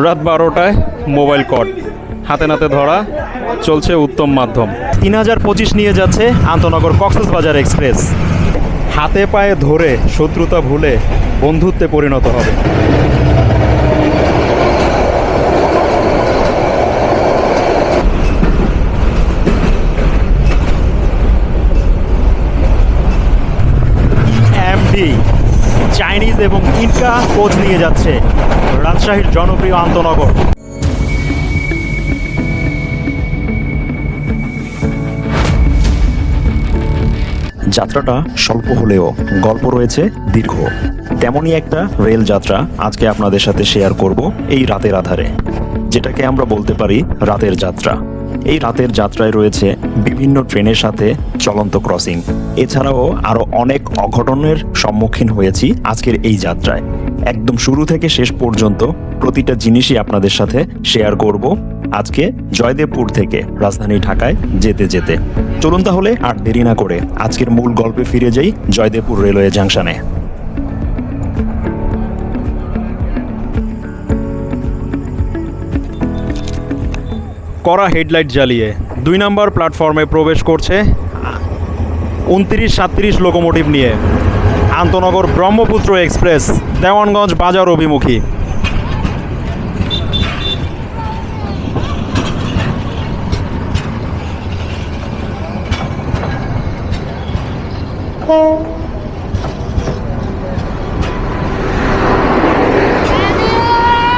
রাত 12টায় মোবাইল কট হাতে নাতে ধরা চলছে উত্তম মাধ্যম। 3025 নিয়ে যাচ্ছে আন্তনগর কক্সবাজার এক্সপ্রেস। হাতে পায়ে ধরে শত্রুতা ভুলে বন্ধুত্বে পরিণত হবে। EMD চাইনিজ এবং ইনকা কোচ নিয়ে যাচ্ছে রাজশাহীর জনপ্রিয় আন্তনগর। যাত্রাটা স্বল্প হলেও গল্প রয়েছে দীর্ঘ। তেমনই একটা রেল যাত্রা আজকে আপনাদের সাথে শেয়ার করব এই রাতের আধারে, যেটাকে আমরা বলতে পারি রাতের যাত্রা। এই রাতের যাত্রায় রয়েছে বিভিন্ন ট্রেনের সাথে চলন্ত ক্রসিং। এছাড়াও আরও অনেক অঘটনের সম্মুখীন হয়েছি আজকের এই যাত্রায়। একদম শুরু থেকে শেষ পর্যন্ত প্রতিটা জিনিসই আপনাদের সাথে শেয়ার করব আজকে জয়দেবপুর থেকে রাজধানী ঢাকায় যেতে যেতে। চলুন তাহলে আর দেরি না করে আজকের মূল গল্পে ফিরে যাই জয়দেবপুর রেলওয়ে জাংশনে। কড়া হেডলাইট জ্বালিয়ে 2 নম্বর প্ল্যাটফর্মে প্রবেশ করছে 2937 লোকোমোটিভ নিয়ে আন্তনগর ব্রহ্মপুত্র এক্সপ্রেস দেওয়ানগঞ্জ বাজার অভিমুখী।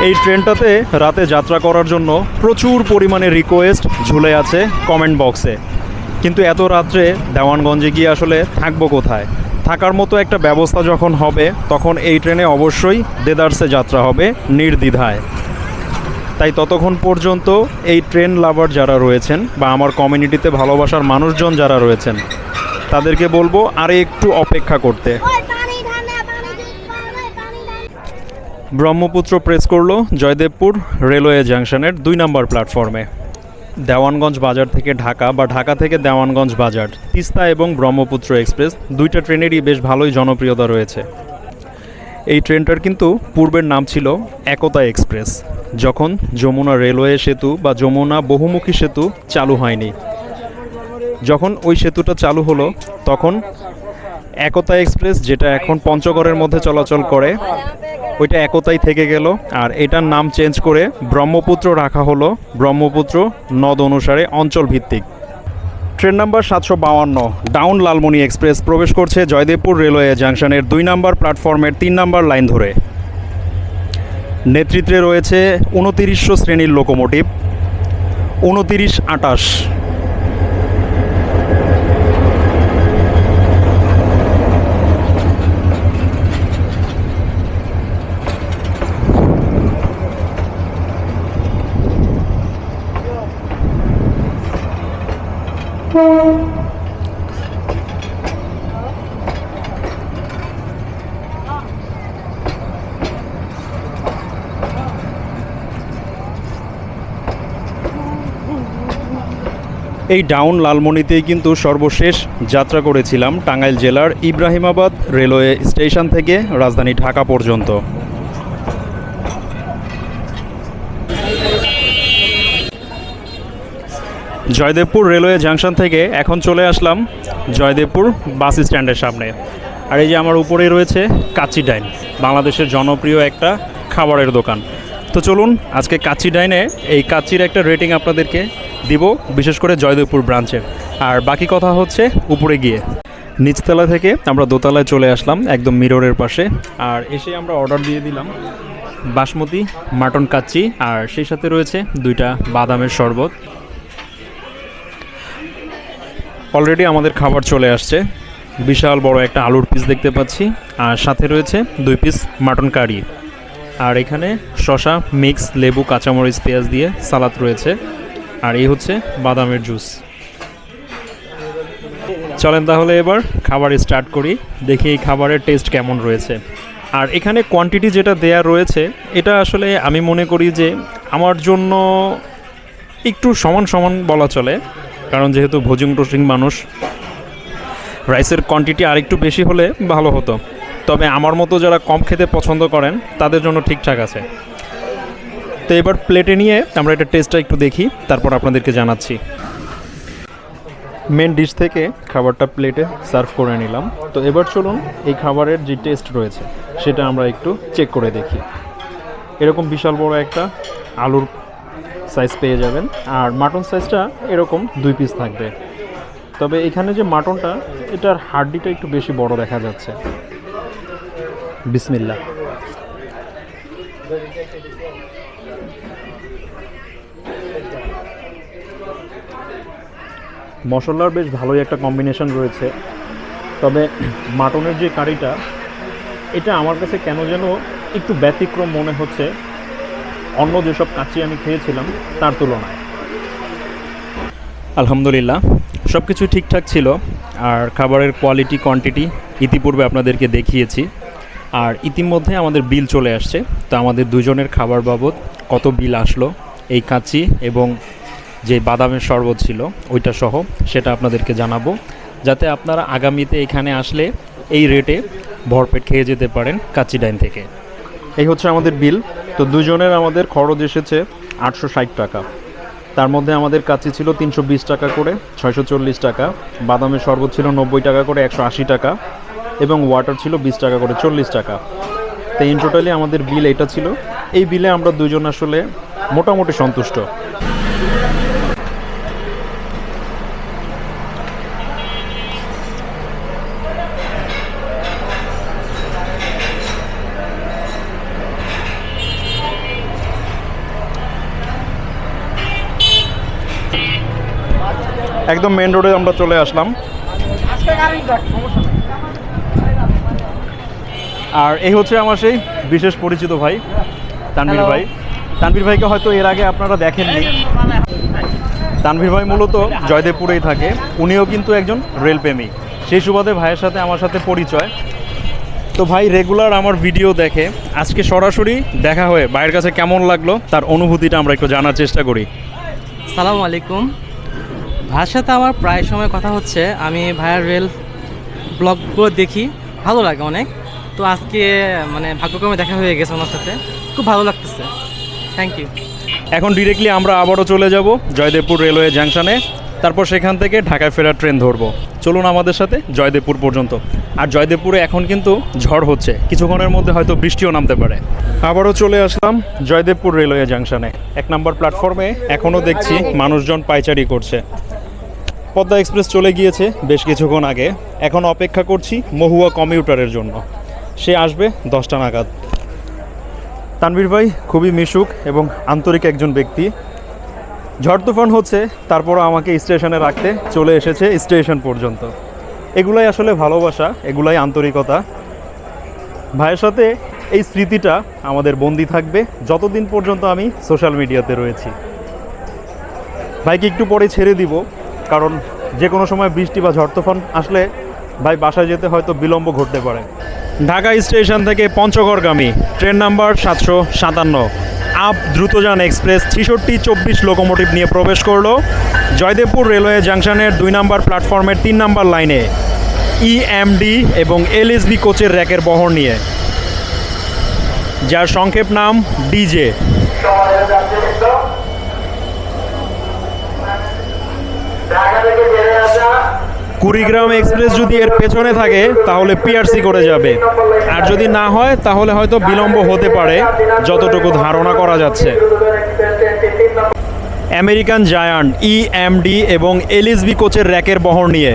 এই ট্রেনটাতে রাতে যাত্রা করার জন্য প্রচুর পরিমাণে রিকোয়েস্ট ঝুলে আছে কমেন্ট বক্সে। কিন্তু এত রাত্রে দেওয়ানগঞ্জে গিয়ে আসলে থাকবো কোথায়? থাকার মতো একটা ব্যবস্থা যখন হবে তখন এই ট্রেনে অবশ্যই দেদারসে যাত্রা হবে নির্দ্বিধায়। তাই ততক্ষণ পর্যন্ত এই ট্রেন লাভার যারা রয়েছেন বা আমার কমিউনিটিতে ভালোবাসার মানুষজন যারা রয়েছেন তাদেরকে বলবো আরে একটু অপেক্ষা করতে। ব্রহ্মপুত্র প্রেস করলো জয়দেবপুর রেলওয়ে জাংশনের 2 নম্বর প্ল্যাটফর্মে। দেওয়ানগঞ্জ বাজার থেকে ঢাকা বা ঢাকা থেকে দেওয়ানগঞ্জ বাজার, তিস্তা এবং ব্রহ্মপুত্র এক্সপ্রেস দুইটা ট্রেনেরই বেশ ভালোই জনপ্রিয়তা রয়েছে। এই ট্রেনটার কিন্তু পূর্বের নাম ছিল একতা এক্সপ্রেস, যখন যমুনা রেলওয়ে সেতু বা যমুনা বহুমুখী সেতু চালু হয়নি। যখন ওই সেতুটা চালু হলো তখন একতা এক্সপ্রেস, যেটা এখন পঞ্চগড়ের মধ্যে চলাচল করে, ওইটা একতাই থেকে গেল। আর এটার নাম চেঞ্জ করে ব্রহ্মপুত্র রাখা হলো, ব্রহ্মপুত্র নদ অনুসারে অঞ্চল ভিত্তিক। Train number 752 down Lalmoni express প্রবেশ করছে জয়দেবপুর রেলওয়ে জাংশনের 2 নম্বর প্ল্যাটফর্মের 3 নম্বর লাইন ধরে। নেতৃত্বে রয়েছে 2900 শ্রেণীর লোকোমোটিভ 2928। এই ডাউন লালমনিতেই কিন্তু সর্বশেষ যাত্রা করেছিলাম টাঙ্গাইল জেলার ইব্রাহিমাবাদ রেলওয়ে স্টেশন থেকে রাজধানী ঢাকা পর্যন্ত। জয়দেবপুর রেলওয়ে জাংশন থেকে এখন চলে আসলাম জয়দেবপুর বাস স্ট্যান্ডের সামনে। আর এই যে আমার উপরেই রয়েছে কাচ্চি ডাইন, বাংলাদেশের জনপ্রিয় একটা খাবারের দোকান। তো চলুন আজকে কাচ্চি ডাইনে এই কাচ্চির একটা রেটিং আপনাদেরকে দিব, বিশেষ করে জয়দেবপুর ব্রাঞ্চের। আর বাকি কথা হচ্ছে উপরে গিয়ে। নিচতলা থেকে আমরা দোতলায় চলে আসলাম একদম মিররের পাশে। আর এসে আমরা অর্ডার দিয়ে দিলাম বাসমতি মাটন কাচ্চি, আর সেই সাথে রয়েছে 2টা বাদামের শরবত। অলরেডি আমাদের খাবার চলে আসছে। বিশাল বড় একটা আলুর পিস দেখতে পাচ্ছি, আর সাথে রয়েছে 2 পিস মাটন কারি। আর এখানে শসা, মিক্স, লেবু, কাঁচামরিচ, পেঁয়াজ দিয়ে সালাদ রয়েছে। আর এই হচ্ছে বাদামের জুস। চলেন তাহলে এবার খাবার স্টার্ট করি, দেখি এই খাবারের টেস্ট কেমন রয়েছে। আর এখানে কোয়ান্টিটি যেটা দেয়া রয়েছে এটা আসলে আমি মনে করি যে আমার জন্য একটু সমান সমান বলা চলে, কারণ যেহেতু ভোজিং টোজিং মানুষ, রাইসের কোয়ান্টিটি আরেকটু বেশি হলে ভালো হতো। তবে আমার মতো যারা কম খেতে পছন্দ করেন তাদের জন্য ঠিকঠাক আছে। তো এবার প্লেটে নিয়ে আমরা এটা টেস্টটা একটু দেখি, তারপর আপনাদেরকে জানাচ্ছি। মেন ডিশ থেকে খাবারটা প্লেটে সার্ভ করে নিলাম। তো এবার চলুন এই খাবারের যে টেস্ট রয়েছে সেটা আমরা একটু চেক করে দেখি। এরকম বিশাল বড় একটা আলুর সাইজ পেয়ে যাবেন, আর মাটন সাইজটা এরকম 2 পিস থাকবে। তবে এখানে যে মাটনটা, এটার হাড্ডিটা একটু বেশি বড় দেখা যাচ্ছে। বিসমিল্লাহ। মশলার বেশ ভালোই একটা কম্বিনেশন রয়েছে, তবে মাটনের যে কারিটা, এটা আমার কাছে কেন যেন একটু ব্যতিক্রম মনে হচ্ছে অন্য যেসব কাচ্চি আমি খেয়েছিলাম তার তুলনায়। আলহামদুলিল্লাহ, সব কিছু ঠিকঠাক ছিল। আর খাবারের কোয়ালিটি, কোয়ান্টিটি ইতিপূর্বে আপনাদেরকে দেখিয়েছি। আর ইতিমধ্যে আমাদের বিল চলে আসছে। তো আমাদের দুজনের খাবার বাবদ কত বিল আসলো এই কাচ্চি এবং যে বাদামের শরবত ছিল ওইটা সহ, সেটা আপনাদেরকে জানাবো, যাতে আপনারা আগামীতে এখানে আসলে এই রেটে ভরপেট খেয়ে যেতে পারেন কাচ্চি ডাইন থেকে। এই হচ্ছে আমাদের বিল। তো দুজনের আমাদের খরচ এসেছে 860 টাকা। তার মধ্যে আমাদের কাচ্চি ছিল 320 টাকা করে, 640 টাকা। বাদামের শরবত ছিল 90 টাকা করে, 180 টাকা। এবং ওয়াটার ছিল 20 টাকা করে, 40 টাকা। তো ইন টোটালি আমাদের বিল এটা ছিল। এই বিলে আমরা দুজন আসলে মোটামুটি সন্তুষ্ট। একদম মেন রোডে আমরা চলে আসলাম। আর এই হচ্ছে আমার সেই বিশেষ পরিচিত ভাই, তানভীর ভাই। তানভীর ভাইকে হয়তো এর আগে আপনারা দেখেননি। তানভীর ভাই মূলত জয়দেবপুরেই থাকে। উনিও কিন্তু একজন রেলপ্রেমী। সেই সুবাদে ভাইয়ের সাথে আমার সাথে পরিচয়। তো ভাই রেগুলার আমার ভিডিও দেখে, আজকে সরাসরি দেখা হয়ে ভাইয়ের কাছে কেমন লাগলো তার অনুভূতিটা আমরা একটু জানার চেষ্টা করি। সালামু আলাইকুম। ভাইয়ের সাথে আমার প্রায় সময় কথা হচ্ছে। আমি ভাইয়ের রেল ব্লগগুলো দেখি, ভালো লাগে অনেক। তো আজকে মানে ভাগ্যক্রমে দেখা হয়ে গেছে ওনার সাথে, খুব ভালো লাগতেছে। Thank you. এখন ডিরেক্টলি আমরা আবারও চলে যাব জয়দেবপুর রেলওয়ে জাংশনে, তারপর সেখান থেকে ঢাকায় ফেরার ট্রেন ধরবো। চলুন আমাদের সাথে জয়দেবপুর পর্যন্ত। আর জয়দেবপুরে এখন কিন্তু ঝড় হচ্ছে, কিছুক্ষণের মধ্যে হয়তো বৃষ্টিও নামতে পারে। আবারও চলে আসলাম জয়দেবপুর রেলওয়ে জাংশনে। 1 নম্বর প্ল্যাটফর্মে এখনও দেখছি মানুষজন পায়চারি করছে। পদ্মা এক্সপ্রেস চলে গিয়েছে বেশ কিছুক্ষণ আগে। এখন অপেক্ষা করছি মহুয়া কমিউটারের জন্য, সে আসবে 10টা নাগাদ। তানভীর ভাই খুবই মিশুক এবং আন্তরিক একজন ব্যক্তি। ঝড় তুফান হচ্ছে, তারপরও আমাকে স্টেশনে রাখতে চলে এসেছে স্টেশন পর্যন্ত। এগুলাই আসলে ভালোবাসা, এগুলাই আন্তরিকতা। ভাইয়ের সাথে এই স্মৃতিটা আমাদের বন্দি থাকবে যতদিন পর্যন্ত আমি সোশ্যাল মিডিয়াতে রয়েছি। ভাইকে একটু পরে ছেড়ে দিব, কারণ যে কোনো সময় বৃষ্টি বা ঝড় তুফান আসলে ভাই বাসায় যেতে হয়তো বিলম্ব ঘটতে পারে। ঢাকা স্টেশন থেকে পঞ্চগড়গামী train number 757 up Drutojan express 6624 locomotive নিয়ে প্রবেশ করলো জয়দেবপুর রেলওয়ে জাংশনের 2 নম্বর প্ল্যাটফর্মের 3 নম্বর লাইনে ইএমডি এবং এলএসবি কোচের র্যাকের বহর নিয়ে, যার সংক্ষেপ নাম ডিজে। কুড়িগ্রাম এক্সপ্রেস যদি এর পেছনে থাকে তাহলে পিআরসি করে যাবে, আর যদি না হয় তাহলে হয়তো বিলম্ব হতে পারে যতটুকু ধারণা করা যাচ্ছে। আমেরিকান জায়ান্ট ইএমডি এবং এলএসবি কোচের র্যাকের বহর নিয়ে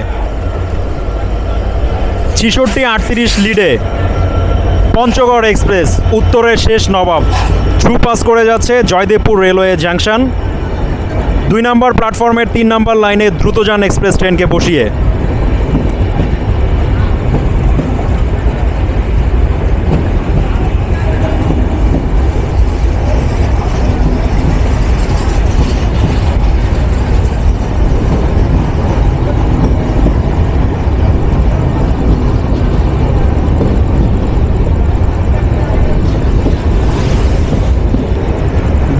6638 লিডে পঞ্চগড় এক্সপ্রেস উত্তরের শেষ নবাব থ্রু পাস করে যাচ্ছে জয়দেবপুর রেলওয়ে জাংশন 2 নম্বর প্ল্যাটফর্মের 3 নম্বর লাইনে দ্রুতযান এক্সপ্রেস ট্রেনকে বসিয়ে।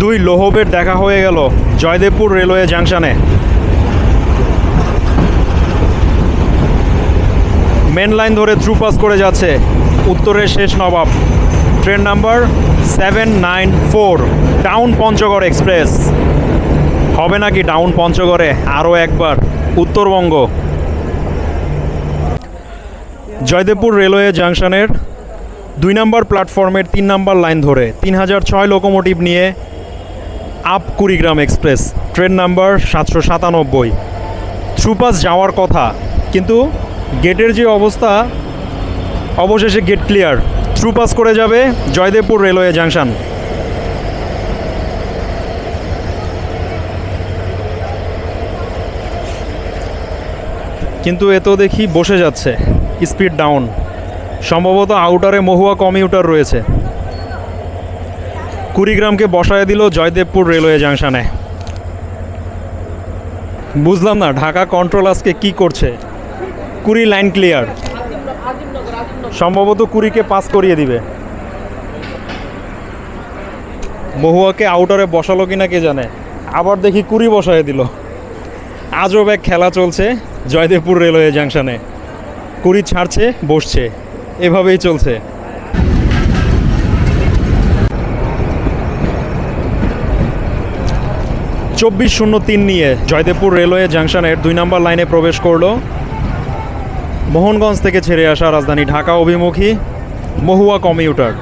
দুই লোহবের দেখা হয়ে গেল জয়দেবপুর রেলওয়ে জাংশনে। মেন লাইন ধরে থ্রু পাস করে যাচ্ছে উত্তরের শেষ নবাব train number 794 down Panchagarh express. হবে নাকি ডাউন পঞ্চগড়ে আরও একবার উত্তরবঙ্গ। জয়দেবপুর রেলওয়ে জাংশনের 2 নম্বর প্ল্যাটফর্মের 3 নম্বর লাইন ধরে 3006 লোকোমোটিভ নিয়ে up Kurigram express train number 797। Through pass যাওয়ার কথা, কিন্তু গেটের যে অবস্থা, অবশেষে গেট ক্লিয়ার। থ্রুপাস করে যাবে জয়দেবপুর রেলওয়ে জাংশন। কিন্তু এ তো দেখি বসে যাচ্ছে, স্পিড ডাউন। সম্ভবত আউটারে মহুয়া কমিউটার রয়েছে। কুড়িগ্রামকে বসায় দিল জয়দেবপুর রেলওয়ে জাংশনে। বুঝলাম না ঢাকা কন্ট্রোল আজকে কি করছে। কুড়ি লাইন ক্লিয়ার, সম্ভবত কুড়িকে পাস করিয়ে দিবে। মহুয়াকে আউটারে বসালো কিনা কে জানে, আবার দেখি কুড়ি বসায় দিল। আজব এক খেলা চলছে জয়দেবপুর রেলওয়ে জাংশনে। কুড়ি ছাড়ছে, বসছে, এভাবেই চলছে। চব্বিশ 03 নিয়ে জয়দেবপুর রেলওয়ে জাংশনের 2 নম্বর লাইনে প্রবেশ করলো মোহনগঞ্জ থেকে ছেড়ে আসা রাজধানী ঢাকা অভিমুখী মহুয়া কমিউটার।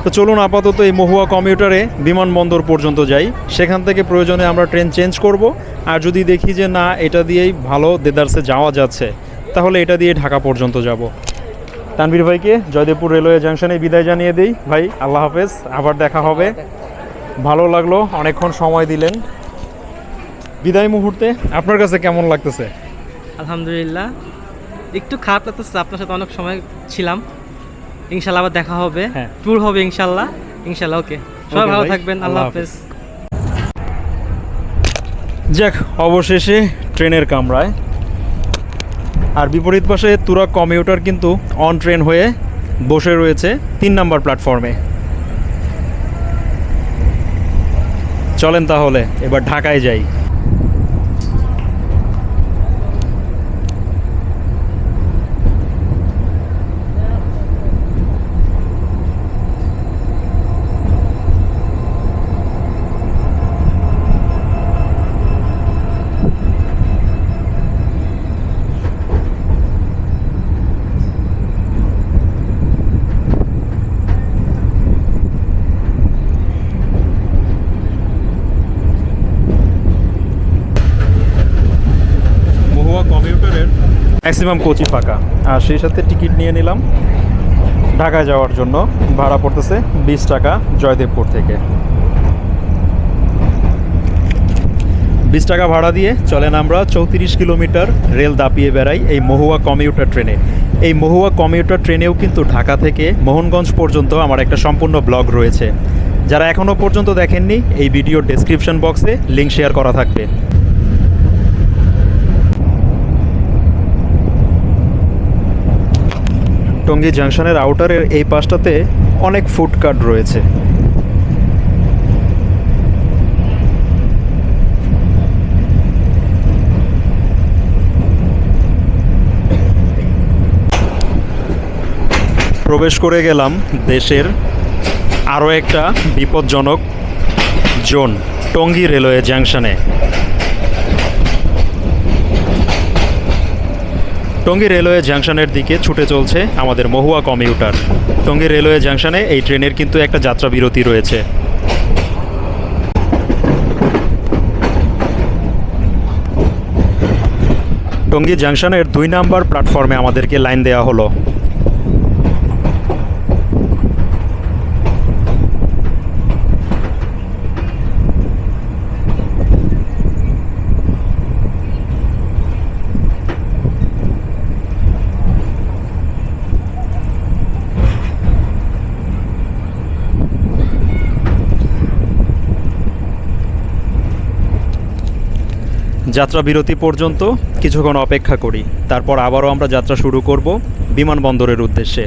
তো চলুন আপাতত এই মহুয়া কমিউটারে বিমানবন্দর পর্যন্ত যাই, সেখান থেকে প্রয়োজনে আমরা ট্রেন চেঞ্জ করব। আর যদি দেখি যে না এটা দিয়েই ভালো দেদারসে যাওয়া যাচ্ছে, তাহলে এটা দিয়ে ঢাকা পর্যন্ত যাব। তানভীর ভাইকে জয়দেবপুর রেলওয়ে জাংশনে বিদায় জানিয়ে দিই। ভাই আল্লাহ হাফেজ, আবার দেখা হবে। ভালো লাগলো, অনেকক্ষণ সময় দিলেন। বিদায় মুহূর্তে আপনার কাছে কেমন লাগতেছে? আলহামদুলিল্লাহ, একটু খারাপ লাগতেছে, আপনার সাথে অনেক সময় ছিলাম। ইনশাল্লাহ আবার দেখা হবে, হ্যাঁ। ট্যুর হবে ইনশাল্লাহ। ইনশাল্লাহ, ওকে, সবাই Okay ভালো ভাই, থাকবেন, আল্লাহ আল্লাহ হাফেজ। যাক, অবশেষে ট্রেনের কামরায়। আর বিপরীত পাশে তুরাগ কমিউটার কিন্তু অন ট্রেন হয়ে বসে রয়েছে 3 নম্বর প্ল্যাটফর্মে। চলেন তাহলে এবার ঢাকায় যাই। কমিউটারের ম্যাক্সিমাম কোচই ফাঁকা, আর সেই সাথে টিকিট নিয়ে নিলাম ঢাকায় যাওয়ার জন্য। ভাড়া পড়তেছে 20 টাকা জয়দেবপুর থেকে। 20 টাকা ভাড়া দিয়ে চলেন আমরা 34 কিলোমিটার রেল দাপিয়ে বেড়াই এই মহুয়া কমিউটার ট্রেনে। এই মহুয়া কমিউটার ট্রেনেও কিন্তু ঢাকা থেকে মোহনগঞ্জ পর্যন্ত আমার একটা সম্পূর্ণ ব্লগ রয়েছে। যারা এখনও পর্যন্ত দেখেননি, এই ভিডিওর ডেসক্রিপশন বক্সে লিঙ্ক শেয়ার করা থাকবে। টঙ্গী জাংশনের আউটারের এই পাশটাতে অনেক ফুডকার্ট রয়েছে। প্রবেশ করে গেলাম দেশের আরও একটা বিপজ্জনক জোন, টঙ্গী রেলওয়ে জাংশনে। টঙ্গী রেলওয়ে জাংশনের দিকে ছুটে চলছে আমাদের মহুয়া কমিউটার। টঙ্গী রেলওয়ে জাংশনে এই ট্রেনের কিন্তু একটা যাত্রা বিরতি রয়েছে। টঙ্গী জাংশনের 2 নম্বর প্ল্যাটফর্মে আমাদেরকে লাইন দেওয়া হলো। যাত্রা বিরতি পর্যন্ত কিছুক্ষণ অপেক্ষা করি, তারপর আবারও আমরা যাত্রা শুরু করব বিমানবন্দরের উদ্দেশ্যে।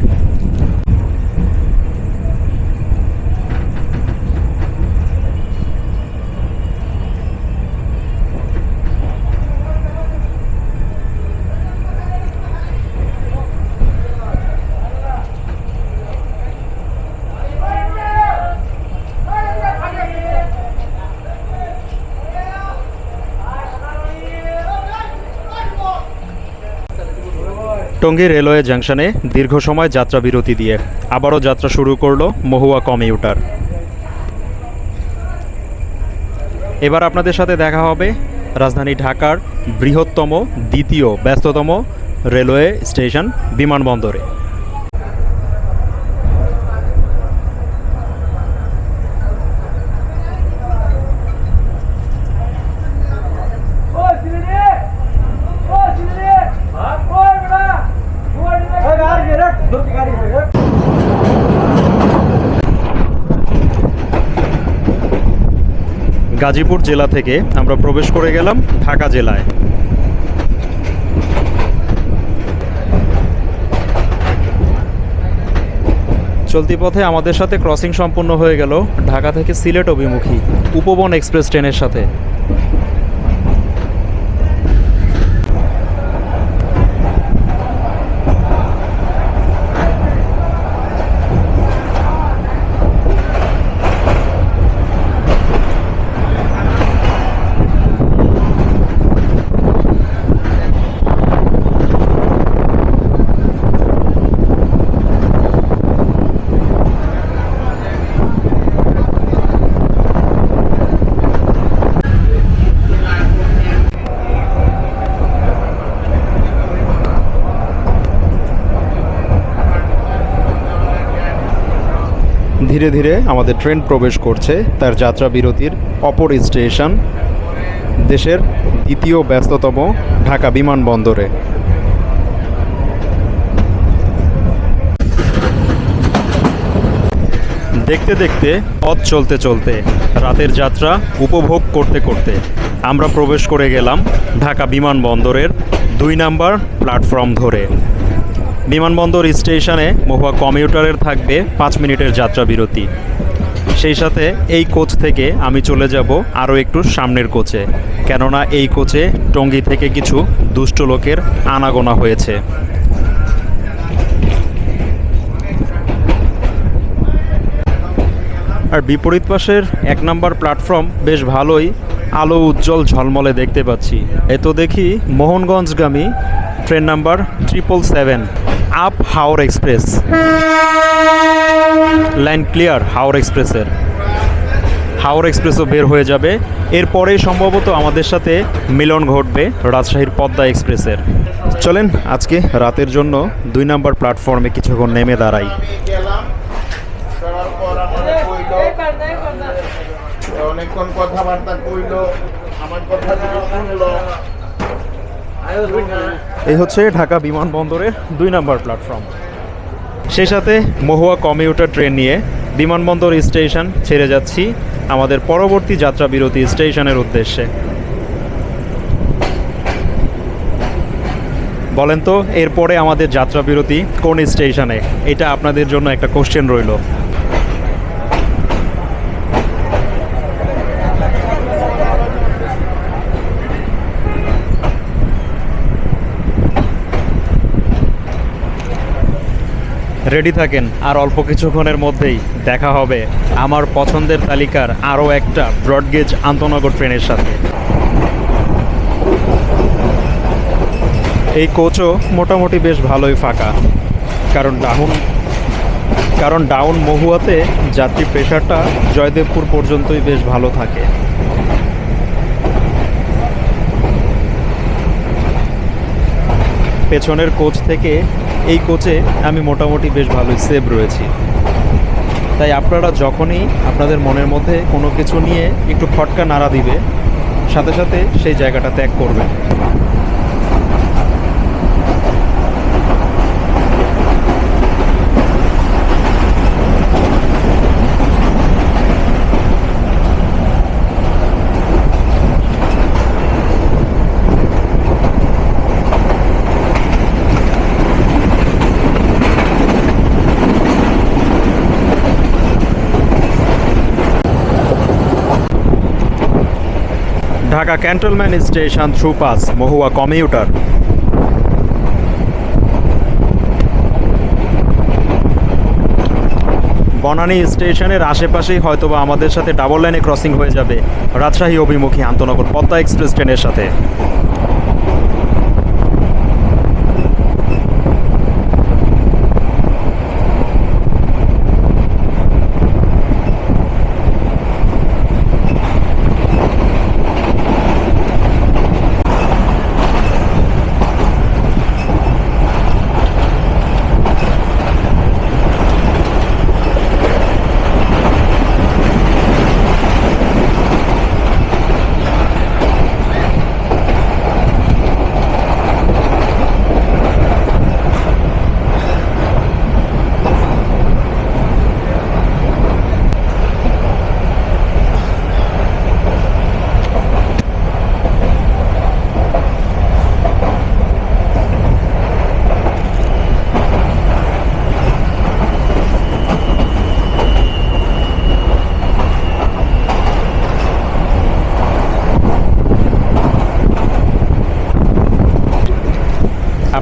টঙ্গী রেলওয়ে জাংশনে দীর্ঘ সময় যাত্রা বিরতি দিয়ে আবারও যাত্রা শুরু করলো মহুয়া কমিউটার। এবার আপনাদের সাথে দেখা হবে রাজধানী ঢাকার বৃহত্তম দ্বিতীয় ব্যস্ততম রেলওয়ে স্টেশন বিমানবন্দরে। গাজীপুর জেলা থেকে আমরা প্রবেশ করে গেলাম ঢাকা জেলায়। চলতি পথে আমাদের সাথে ক্রসিং সম্পূর্ণ হয়ে গেল ঢাকা থেকে সিলেট অভিমুখী উপবন এক্সপ্রেস ট্রেনের সাথে। ধীরে ধীরে আমাদের ট্রেন প্রবেশ করছে তার যাত্রা বিরতির অপর স্টেশন, দেশের দ্বিতীয় ব্যস্ততম ঢাকা বিমানবন্দরে। দেখতে দেখতে পথ চলতে চলতে রাতের যাত্রা উপভোগ করতে করতে আমরা প্রবেশ করে গেলাম ঢাকা বিমানবন্দরের 2 নম্বর প্ল্যাটফর্ম ধরে। বিমানবন্দর স্টেশনে মহুয়া কমিউটারের থাকবে 5 মিনিটের যাত্রা বিরতি। সেই সাথে এই কোচ থেকে আমি চলে যাব আরও একটু সামনের কোচে, কেননা এই কোচে টঙ্গী থেকে কিছু দুষ্ট লোকের আনাগোনা হয়েছে। আর বিপরীত পাশের 1 নম্বর প্ল্যাটফর্ম বেশ ভালোই আলো উজ্জ্বল ঝলমলে দেখতে পাচ্ছি। এ তো দেখি মোহনগঞ্জগামী train number 777 up Haor express. Line clear Haor এক্সপ্রেসের। হাওড় এক্সপ্রেসও বের হয়ে যাবে। এরপরেই সম্ভবত আমাদের সাথে মিলন ঘটবে রাজশাহীর পদ্মা এক্সপ্রেসের। চলেন আজকে রাতের জন্য 2 নম্বর প্ল্যাটফর্মে কিছুক্ষণ নেমে দাঁড়াই। অনেকক্ষণ কথাবার্তা কইল, আমার কথা শুনলো। এই হচ্ছে ঢাকা বিমানবন্দরের 2 নম্বর প্ল্যাটফর্ম। সেই সাথে মহুয়া কমিউটার ট্রেন নিয়ে বিমানবন্দর স্টেশন ছেড়ে যাচ্ছি আমাদের পরবর্তী যাত্রা বিরতি স্টেশনের উদ্দেশ্যে। বলেন তো এরপরে আমাদের যাত্রা বিরতি কোন স্টেশনে? এটা আপনাদের জন্য একটা কোশ্চেন রইল। রেডি থাকেন, আর অল্প কিছুক্ষণের মধ্যেই দেখা হবে আমার পছন্দের তালিকার আরও একটা ব্রডগেজ আন্তনগর ট্রেনের সাথে। এই কোচও মোটামুটি বেশ ভালোই ফাঁকা, কারণ ডাউন মহুয়াতে যাত্রী প্রেশারটা জয়দেবপুর পর্যন্তই বেশ ভালো থাকে। পেছনের কোচ থেকে এই কোচে আমি মোটামুটি বেশ ভালোই সেভ রয়েছি। তাই আপনারা যখনই আপনাদের মনের মধ্যে কোনো কিছু নিয়ে একটু খটকা নাড়া দিবে, সাথে সাথে সেই জায়গাটা ত্যাগ করবেন। Dhaka cantonment station through pass Mohua commuter. Banani স্টেশনের আশেপাশেই হয়তোবা আমাদের সাথে ডাবল লাইনে ক্রসিং হয়ে যাবে রাজশাহী অভিমুখী আন্তনগর পদ্মা এক্সপ্রেস ট্রেনের সাথে।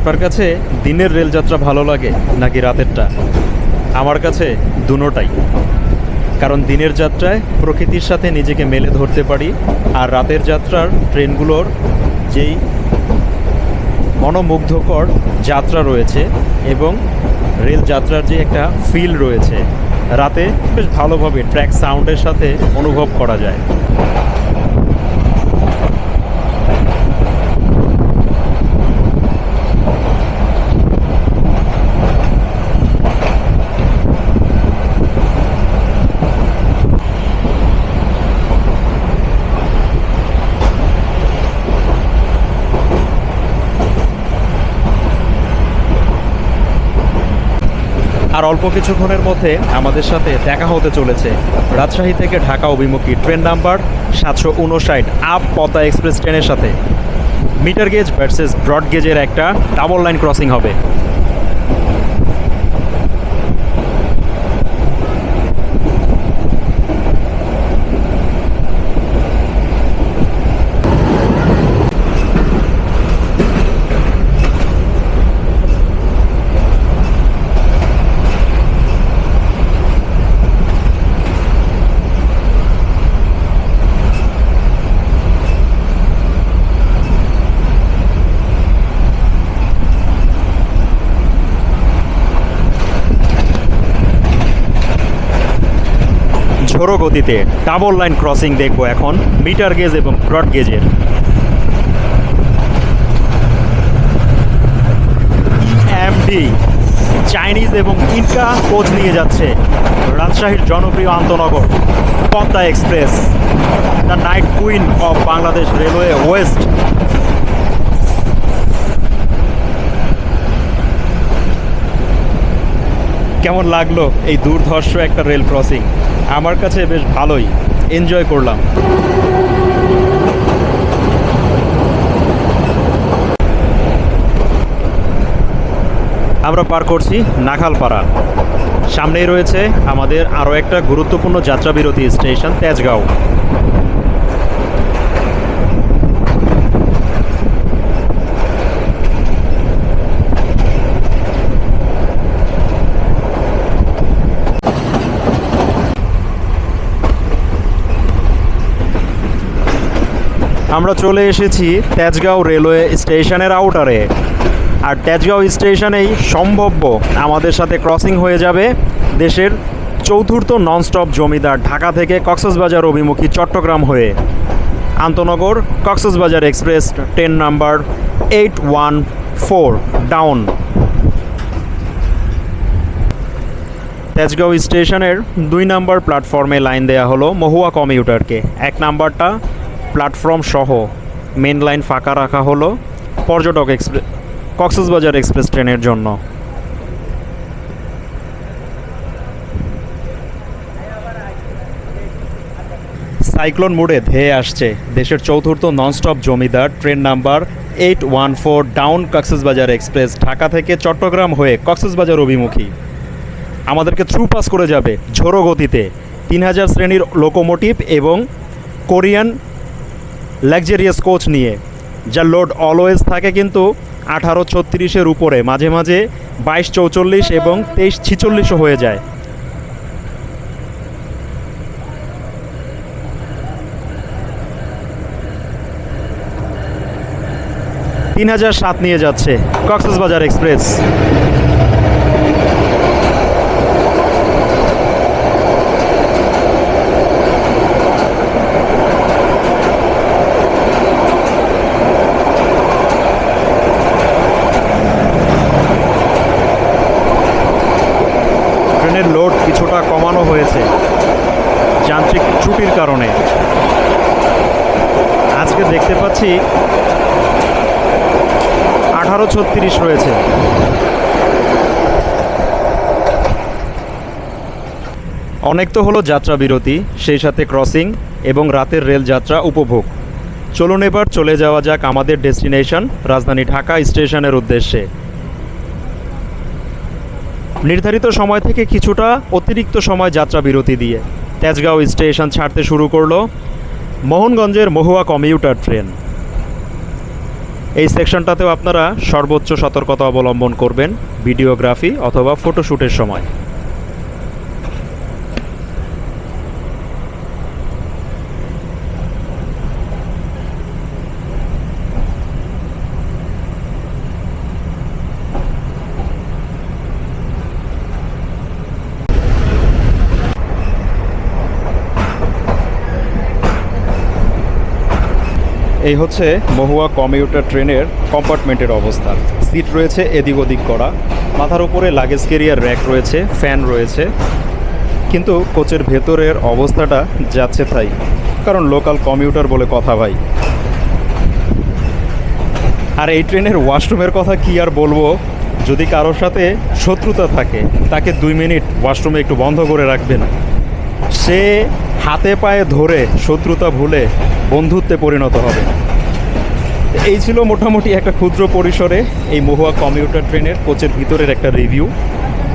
আপনার কাছে দিনের রেলযাত্রা ভালো লাগে নাকি রাতেরটা? আমার কাছে দুটোটাই। কারণ দিনের যাত্রায় প্রকৃতির সাথে নিজেকে মেলে ধরতে পারি, আর রাতের যাত্রার ট্রেনগুলোর যেই মনোমুগ্ধকর যাত্রা রয়েছে এবং রেল যাত্রার যে একটা ফিল রয়েছে, রাতে বেশ ভালোভাবে ট্র্যাক সাউন্ডের সাথে অনুভব করা যায়। আর অল্প কিছুক্ষণের মধ্যে আমাদের সাথে দেখা হতে চলেছে রাজশাহী থেকে ঢাকা অভিমুখী train number 759 up Padma express ট্রেনের সাথে। মিটার গেজ ভার্সেস ব্রড গেজের একটা ডাবল লাইন ক্রসিং হবে। ঝোড়ো গতিতে ডাবল লাইন ক্রসিং দেখব এখন মিটার গেজ এবং ব্রড গেজের। এমডি চাইনিজ এবং ইনকা কোচ নিয়ে যাচ্ছে রাজশাহীর জনপ্রিয় আন্তনগর Padma express, the night queen of Bangladesh railway west. কেমন লাগলো এই দুর্ধর্ষ একটা রেল ক্রসিং? আমার কাছে বেশ ভালোই এনজয় করলাম। আমরা পার করছি নাখালপাড়া। সামনেই রয়েছে আমাদের আরও একটা গুরুত্বপূর্ণ যাত্রাবিরতি স্টেশন তেজগাঁও। আমরা চলে এসেছি তেজগাঁও রেলওয়ে স্টেশনের আউটারে। আর তেজগাঁও স্টেশনেই সম্ভাব্য আমাদের সাথে ক্রসিং হয়ে যাবে দেশের চতুর্থ ননস্টপ জমিদার, ঢাকা থেকে কক্সবাজার অভিমুখী চট্টগ্রাম হয়ে আন্তনগর Cox's Bazar express train number 814 down. Tejgaon স্টেশনের 2 নম্বর প্ল্যাটফর্মে লাইন দেয়া হলো মহুয়া কমিউটারকে। 1 নাম্বারটা প্ল্যাটফর্ম সহ মেন লাইন ফাঁকা রাখা হলো পর্যটক এক্সপ্রেস কক্সবাজার এক্সপ্রেস ট্রেনের জন্য। সাইক্লোন মোডে ধেয়ে আসছে দেশের চতুর্থ ননস্টপ জমিদার train number 814 down Cox's Bazar express, Dhaka থেকে চট্টগ্রাম হয়ে কক্সবাজার অভিমুখী। আমাদেরকে থ্রু পাস করে যাবে ঝোড়ো গতিতে 3000 শ্রেণীর লোকোমোটিভ এবং কোরিয়ান লাক্সারিয়াস কোচ নিয়ে, যার লোড অলওয়েজ থাকে কিন্তু 1836-এর উপরে, মাঝে মাঝে 2244 এবং 2346ও হয়ে যায়। তিন 3007 নিয়ে যাচ্ছে কক্সবাজার এক্সপ্রেস। ট্রেনের লোড কিছুটা কমানো হয়েছে যান্ত্রিক ত্রুটির কারণে। আজকে দেখতে পাচ্ছি 1836 রয়েছে। অনেক তো হলো যাত্রা বিরতি, সেই সাথে ক্রসিং এবং রাতের রেল যাত্রা উপভোগ। চলুন এবার চলে যাওয়া যাক আমাদের ডেস্টিনেশন রাজধানী ঢাকা স্টেশনের উদ্দেশ্যে। নির্ধারিত সময় থেকে কিছুটা অতিরিক্ত সময় যাত্রা বিরতি দিয়ে তেজগাঁও স্টেশন ছাড়তে শুরু করলো মোহনগঞ্জের মহুয়া কমিউটার ট্রেন। এই সেকশনটাতেও আপনারা সর্বোচ্চ সতর্কতা অবলম্বন করবেন ভিডিওগ্রাফি অথবা ফটোশ্যুটের সময়। এই হচ্ছে মহুয়া কমিউটার ট্রেনের কম্পার্টমেন্টের অবস্থা। সিট রয়েছে এদিক ওদিক করা, মাথার উপরে লাগেজ ক্যারিয়ার র্যাক রয়েছে, ফ্যান রয়েছে, কিন্তু কোচের ভেতরের অবস্থাটা যাচ্ছে তাই, কারণ লোকাল কমিউটার বলে কথা ভাই। আর এই ট্রেনের ওয়াশরুমের কথা কি আর বলবো, যদি কারোর সাথে শত্রুতা থাকে তাকে 2 মিনিট ওয়াশরুমে একটু বন্ধ করে রাখবেন, সে হাতে পায়ে ধরে শত্রুতা ভুলে বন্ধুত্বে পরিণত হবে। এই ছিল মোটামুটি একটা ক্ষুদ্র পরিসরে এই মহুয়া কমিউটার ট্রেনের কোচের ভিতরের একটা রিভিউ।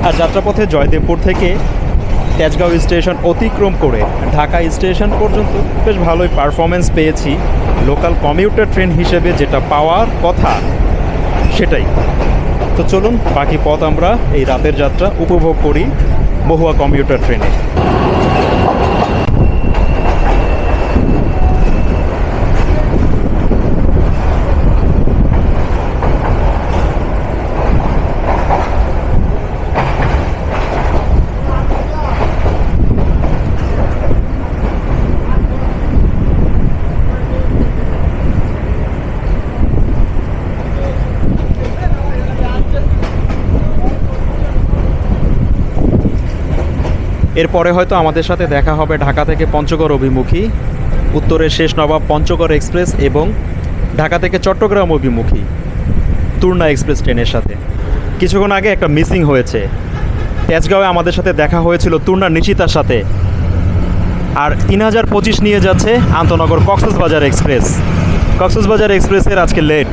আর যাত্রাপথে জয়দেবপুর থেকে তেজগাঁও স্টেশন অতিক্রম করে ঢাকা স্টেশন পর্যন্ত বেশ ভালোই পারফরমেন্স পেয়েছি। লোকাল কমিউটার ট্রেন হিসেবে যেটা পাওয়ার কথা সেটাই। তো চলুন বাকি পথ আমরা এই রাতের যাত্রা উপভোগ করি মহুয়া কমিউটার ট্রেনে। এরপরে হয়তো আমাদের সাথে দেখা হবে ঢাকা থেকে পঞ্চগড় অভিমুখী উত্তরের শেষ নবাব পঞ্চগড় এক্সপ্রেস এবং ঢাকা থেকে চট্টগ্রাম অভিমুখী তুর্না এক্সপ্রেস ট্রেনের সাথে। কিছুক্ষণ আগে একটা মিসিং হয়েছে, তেজগাঁওয়ে আমাদের সাথে দেখা হয়েছিল তুর্না নিশিতার সাথে, আর 3025 নিয়ে যাচ্ছে আন্তনগর কক্সবাজার এক্সপ্রেস। কক্সবাজার এক্সপ্রেসের আজকে লেট।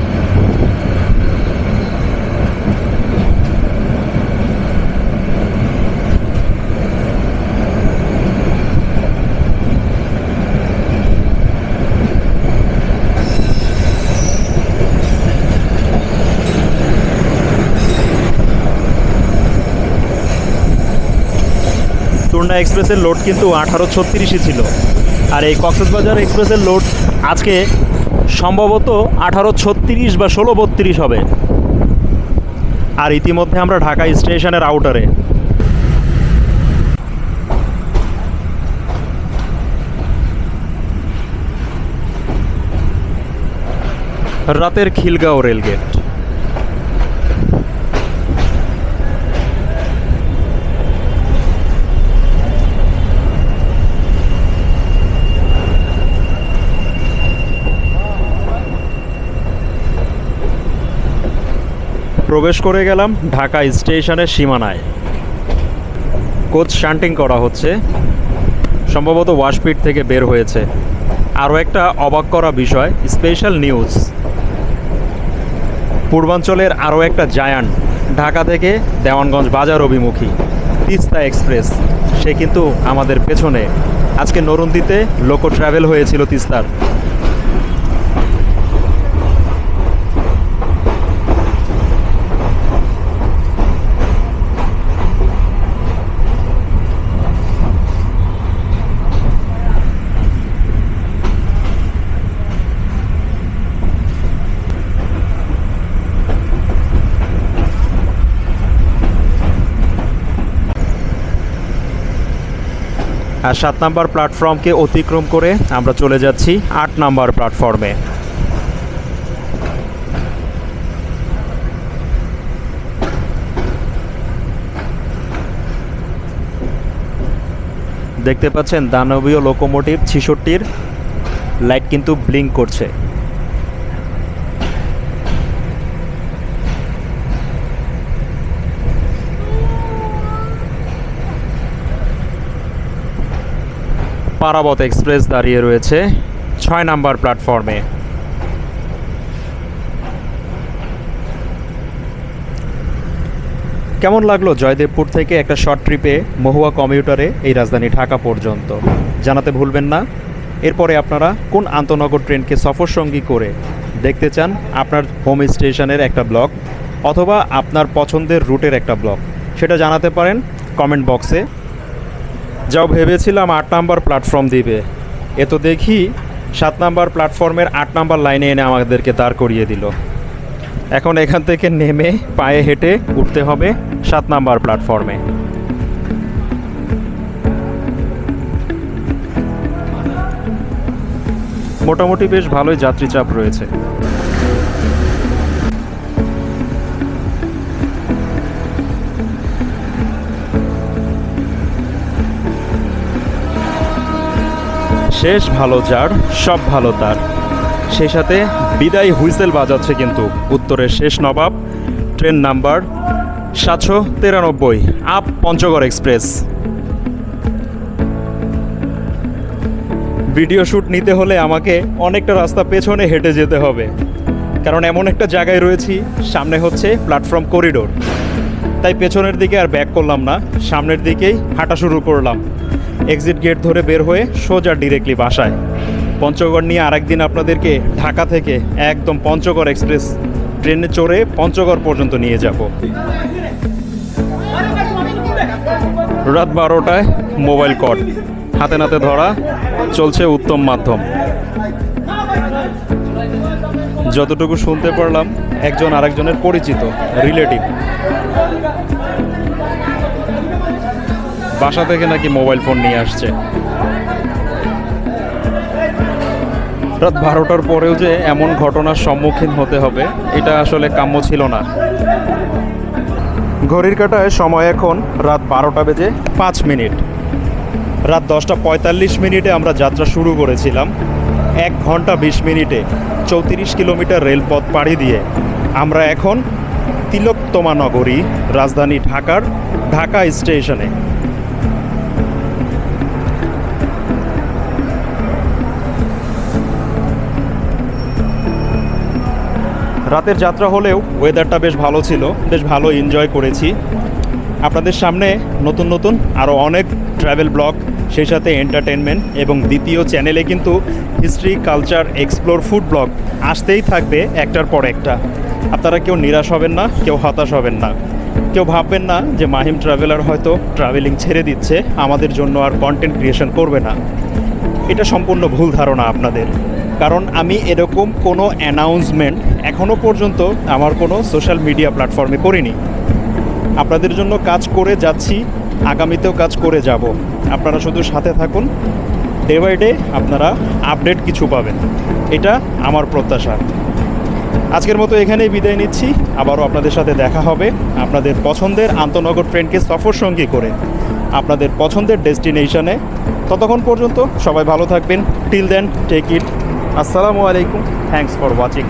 তুর্না এক্সপ্রেসের লোড কিন্তু 1836ই ছিল, আর এই কক্সবাজার এক্সপ্রেসের লোড আজকে সম্ভবত 1836 বা 1632 হবে। আর ইতিমধ্যে আমরা ঢাকা স্টেশনের আউটারে। রাতের খিলগাঁও রেলগেট। প্রবেশ করে গেলাম ঢাকা স্টেশনের সীমানায়। কোচ শান্টিং করা হচ্ছে, সম্ভবত ওয়াশপিট থেকে বের হয়েছে। আরও একটা অবাক করা বিষয়, স্পেশাল নিউজ, পূর্বাঞ্চলের আরও একটা জায়ান্ট ঢাকা থেকে দেওয়ানগঞ্জ বাজার অভিমুখী তিস্তা এক্সপ্রেস, সে কিন্তু আমাদের পেছনে। আজকে নরুন্দিতে লোকো ট্রাভেল হয়েছিল তিস্তার। আর 7 নম্বর প্ল্যাটফর্মকে অতিক্রম করে আমরা চলে যাচ্ছি 8 নম্বর প্ল্যাটফর্মে। দেখতে পাচ্ছেন দানবীয় লোকোমোটিভ 66-র লাইট কিন্তু ব্লিঙ্ক করছে। পারাবত এক্সপ্রেস দাঁড়িয়ে রয়েছে 6 নম্বর প্ল্যাটফর্মে। কেমন লাগলো জয়দেবপুর থেকে একটা শর্ট ট্রিপে মহুয়া কমিউটারে এই রাজধানী ঢাকা পর্যন্ত? জানাতে ভুলবেন না। এরপরে আপনারা কোন আন্তনগর ট্রেনকে সফরসঙ্গী করে দেখতে চান আপনার হোম স্টেশনের একটা ব্লগ অথবা আপনার পছন্দের রুটের একটা ব্লগ, সেটা জানাতে পারেন কমেন্ট বক্সে। যাও ভেবেছিলাম 8 নাম্বার প্ল্যাটফর্ম দিবে, এ তো দেখি 7 নাম্বার প্ল্যাটফর্মের 8 নাম্বার লাইনে এনে আমাদেরকে দাঁড় করিয়ে দিল। এখন এখান থেকে নেমে পায়ে হেঁটে উঠতে হবে 7 নাম্বার প্ল্যাটফর্মে। মোটামুটি বেশ ভালোই যাত্রী চাপ রয়েছে। শেষ ভালো যার, সব ভালো তার। সেই সাথে বিদায় হুইসেল বাজাচ্ছে কিন্তু উত্তরের শেষ নবাব train number 793 up Panchagarh express. Video shoot নিতে হলে আমাকে অনেকটা রাস্তা পেছনে হেঁটে যেতে হবে, কারণ এমন একটা জায়গায় রয়েছি সামনে হচ্ছে প্ল্যাটফর্ম করিডোর। তাই পেছনের দিকে আর ব্যাক করলাম না, সামনের দিকেই হাঁটা শুরু করলাম। এক্সিট গেট ধরে বের হয়ে সোজা ডিরেক্টলি বাসায়। পঞ্চগড় নিয়ে আরেকদিন আপনাদেরকে ঢাকা থেকে একদম পঞ্চগড় এক্সপ্রেস ট্রেনে চড়ে পঞ্চগড় পর্যন্ত নিয়ে যাব। রাত 12টায় মোবাইল কট হাতে নাতে ধরা, চলছে উত্তম মাধ্যম। যতটুকু শুনতে পারলাম একজন আরেকজনের পরিচিত রিলেটিভ, বাসা থেকে নাকি মোবাইল ফোন নিয়ে আসছে। রাত 12টার পরেও যে এমন ঘটনার সম্মুখীন হতে হবে এটা আসলে কাম্য ছিল না। ঘড়ির কাঁটায় সময় এখন রাত 12টা বেজে 5 মিনিট। রাত 10টা 45 মিনিটে আমরা যাত্রা শুরু করেছিলাম। 1 ঘন্টা 20 মিনিটে 34 কিলোমিটার রেলপথ পাড়ি দিয়ে আমরা এখন তিলোত্তমা নগরী, রাজধানী ঢাকার ঢাকা স্টেশনে। রাতের যাত্রা হলেও ওয়েদারটা বেশ ভালো ছিল, বেশ ভালো এনজয় করেছি। আপনাদের সামনে নতুন নতুন আরও অনেক ট্রাভেল ব্লগ, সেই সাথে এন্টারটেনমেন্ট এবং দ্বিতীয় চ্যানেলে কিন্তু history, culture, explore, food blog আসতেই থাকবে একটার পর একটা। আপনারা কেউ নিরাশ হবেন না, কেউ হতাশ হবেন না, কেউ ভাববেন না যে মাহিম ট্রাভেলার হয়তো ট্রাভেলিং ছেড়ে দিচ্ছে, আমাদের জন্য আর কন্টেন্ট ক্রিয়েশন করবে না। এটা সম্পূর্ণ ভুল ধারণা আপনাদের, কারণ আমি এরকম কোনো অ্যানাউন্সমেন্ট এখনও পর্যন্ত আমার কোনো সোশ্যাল মিডিয়া প্ল্যাটফর্মে করিনি। আপনাদের জন্য কাজ করে যাচ্ছি, আগামীতেও কাজ করে যাব। আপনারা শুধু সাথে থাকুন, ডে বাই ডে আপনারা আপডেট কিছু পাবেন, এটা আমার প্রত্যাশা। আজকের মতো এখানেই বিদায় নিচ্ছি, আবারও আপনাদের সাথে দেখা হবে আপনাদের পছন্দের আন্তনগর ট্রেনকে সফর সঙ্গী করে আপনাদের পছন্দের ডেস্টিনেশনে। ততক্ষণ পর্যন্ত সবাই ভালো থাকবেন। Till then, take it. আসসালামু আলাইকুম, থ্যাংকস ফর ওয়াচিং।